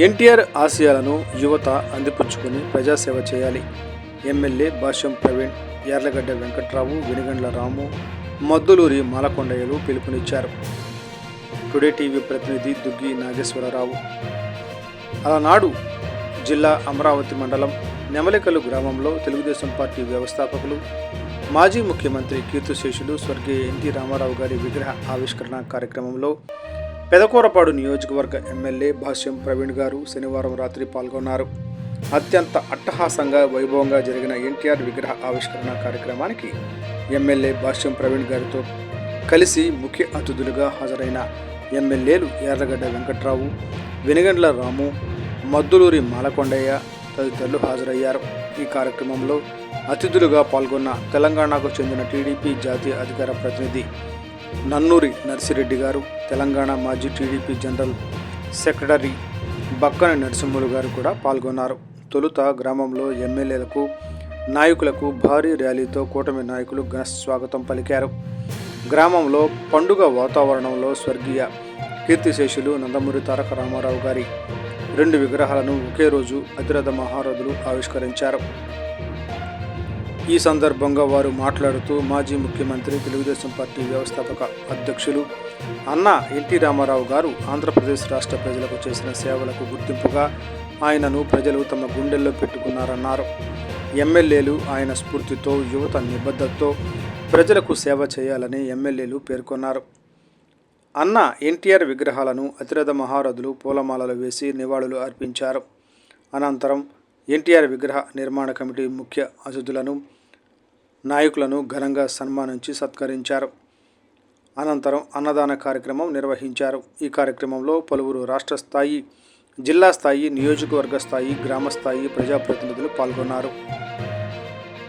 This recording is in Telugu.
ఎన్టీఆర్ ఆశయాలను యువత అందిపుచ్చుకొని ప్రజాసేవ చేయాలి. ఎమ్మెల్యే భాష్యం ప్రవీణ్, యార్లగడ్డ వెంకట్రావు, వెనుగండ్ల రాము, మద్దులూరి మాలకొండయ్యలు పిలుపునిచ్చారు. టుడే టీవీ ప్రతినిధి దుగ్గి నాగేశ్వరరావు. అలనాడు జిల్లా అమరావతి మండలం నెమలికలు గ్రామంలో తెలుగుదేశం పార్టీ వ్యవస్థాపకులు, మాజీ ముఖ్యమంత్రి కీర్తిశేషులు స్వర్గీయ ఎన్టీ రామారావు గారి విగ్రహ ఆవిష్కరణ కార్యక్రమంలో పెదకూరపాడు నియోజకవర్గ ఎమ్మెల్యే భాష్యం ప్రవీణ్ గారు శనివారం రాత్రి పాల్గొన్నారు. అత్యంత అట్టహాసంగా వైభవంగా జరిగిన ఎన్టీఆర్ విగ్రహ ఆవిష్కరణ కార్యక్రమానికి ఎమ్మెల్యే భాష్యం ప్రవీణ్ గారితో కలిసి ముఖ్య అతిథులుగా హాజరైన ఎమ్మెల్యేలు యార్లగడ్డ వెంకట్రావు, వెనుగండ్ల రాము, మద్దులూరి మాలకొండయ్య తదితరులు హాజరయ్యారు. ఈ కార్యక్రమంలో అతిథులుగా పాల్గొన్న తెలంగాణకు చెందిన టీడీపీ జాతీయ అధికార ప్రతినిధి నన్నూరి నర్సిరెడ్డి గారు, తెలంగాణ మాజీ TDP general secretary Bakkani Narasimhulu గారు కూడా పాల్గొన్నారు. తొలుత గ్రామంలో ఎమ్మెల్యేలకు, నాయకులకు భారీ ర్యాలీతో కూటమి నాయకులు ఘన స్వాగతం పలికారు. గ్రామంలో పండుగ వాతావరణంలో స్వర్గీయ కీర్తిశేషులు నందమూరి తారక రామారావు గారి 2 విగ్రహాలను ఒకే రోజు అతిరథ మహారథులు ఆవిష్కరించారు. ఈ సందర్భంగా వారు మాట్లాడుతూ మాజీ ముఖ్యమంత్రి, తెలుగుదేశం పార్టీ వ్యవస్థాపక అధ్యక్షులు అన్న ఎన్టీ రామారావు గారు ఆంధ్రప్రదేశ్ రాష్ట్ర ప్రజలకు చేసిన సేవలకు గుర్తింపుగా ఆయనను ప్రజలు తమ గుండెల్లో పెట్టుకున్నారన్నారు. ఎమ్మెల్యేలు ఆయన స్ఫూర్తితో, యువత నిబద్ధతతో ప్రజలకు సేవ చేయాలని ఎమ్మెల్యేలు పేర్కొన్నారు. అన్న ఎన్టీఆర్ విగ్రహాలను అతిరథ మహారథులు పూలమాలలు వేసి నివాళులు అర్పించారు. అనంతరం ఎన్టీఆర్ విగ్రహ నిర్మాణ కమిటీ ముఖ్య అతిథులను, నాయకులను ఘనంగా సన్మానించి సత్కరించారు. అనంతరం అన్నదాన కార్యక్రమం నిర్వహించారు. ఈ కార్యక్రమంలో పలువురు రాష్ట్ర స్థాయి, జిల్లా స్థాయి, నియోజకవర్గ స్థాయి, గ్రామ స్థాయి ప్రజాప్రతినిధులు పాల్గొన్నారు.